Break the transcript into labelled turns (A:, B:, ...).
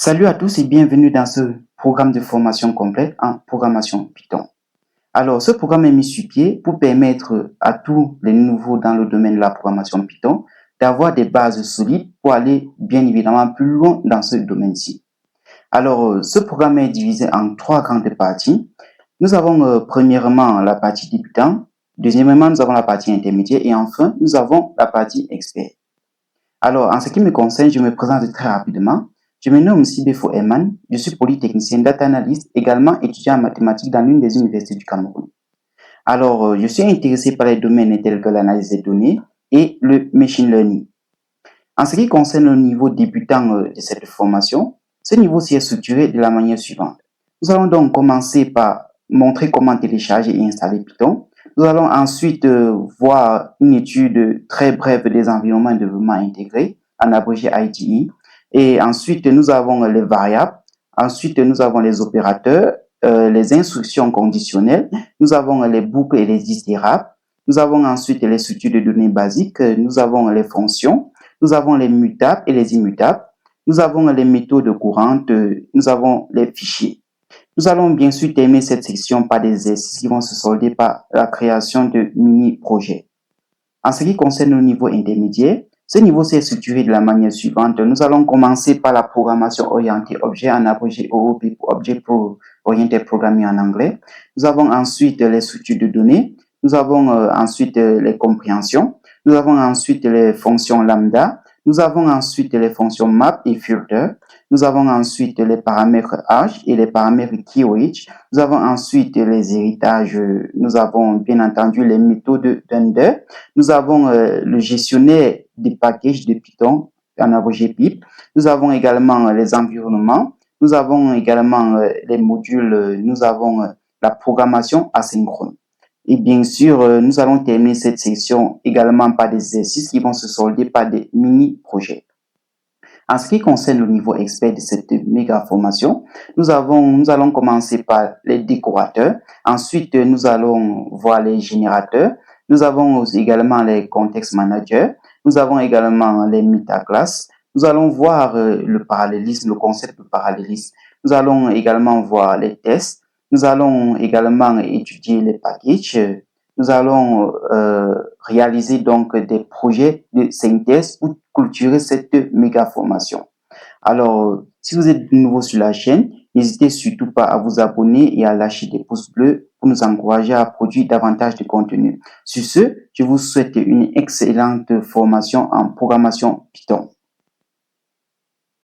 A: Salut à tous et bienvenue dans ce programme de formation complète en programmation Python. Alors, ce programme est mis sur pied pour permettre à tous les nouveaux dans le domaine de la programmation Python d'avoir des bases solides pour aller bien évidemment plus loin dans ce domaine-ci. Alors, ce programme est divisé en trois grandes parties. Nous avons premièrement la partie débutant, deuxièmement, nous avons la partie intermédiaire et enfin, nous avons la partie expert. Alors, en ce qui me concerne, je me présente très rapidement. Je me nomme Sibefo Eman, je suis polytechnicien data analyst, également étudiant en mathématiques dans l'une des universités du Cameroun. Alors, je suis intéressé par les domaines tels que l'analyse des données et le machine learning. En ce qui concerne le niveau débutant de cette formation, ce niveau s'est structuré de la manière suivante. Nous allons donc commencer par montrer comment télécharger et installer Python. Nous allons ensuite voir une étude très brève des environnements de développement intégrés, en abrégé IDE. Et ensuite, nous avons les variables. Ensuite, nous avons les opérateurs, les instructions conditionnelles. Nous avons les boucles et les itérables. Nous avons ensuite les structures de données basiques. Nous avons les fonctions. Nous avons les mutables et les immutables. Nous avons les méthodes courantes. Nous avons les fichiers. Nous allons bien sûr terminer cette section par des exercices qui vont se solder par la création de mini-projets. En ce qui concerne le niveau intermédiaire, ce niveau s'est structuré de la manière suivante. Nous allons commencer par la programmation orientée objet en abrégé OOP pour Object Oriented Programming en anglais. Nous avons ensuite les structures de données. Nous avons ensuite les compréhensions. Nous avons ensuite les fonctions lambda. Nous avons ensuite les fonctions map et filter. Nous avons ensuite les paramètres age et les paramètres keyword. Nous avons ensuite les héritages. Nous avons bien entendu les méthodes render. Nous avons le gestionnaire des packages de Python en abrégé pip. Nous avons également les environnements. Nous avons également les modules. Nous avons la programmation asynchrone. Et bien sûr, nous allons terminer cette section également par des exercices qui vont se solder par des mini-projets. En ce qui concerne le niveau expert de cette méga formation, nous allons commencer par les décorateurs. Ensuite, nous allons voir les générateurs. Nous avons également les context managers. Nous avons également les metaclasses. Nous allons voir le parallélisme, le concept de parallélisme. Nous allons également voir les tests. Nous allons également étudier les packages. Nous allons réaliser donc des projets de synthèse pour clôturer cette méga formation. Alors, si vous êtes de nouveau sur la chaîne, n'hésitez surtout pas à vous abonner et à lâcher des pouces bleus pour nous encourager à produire davantage de contenu. Sur ce, je vous souhaite une excellente formation en programmation Python.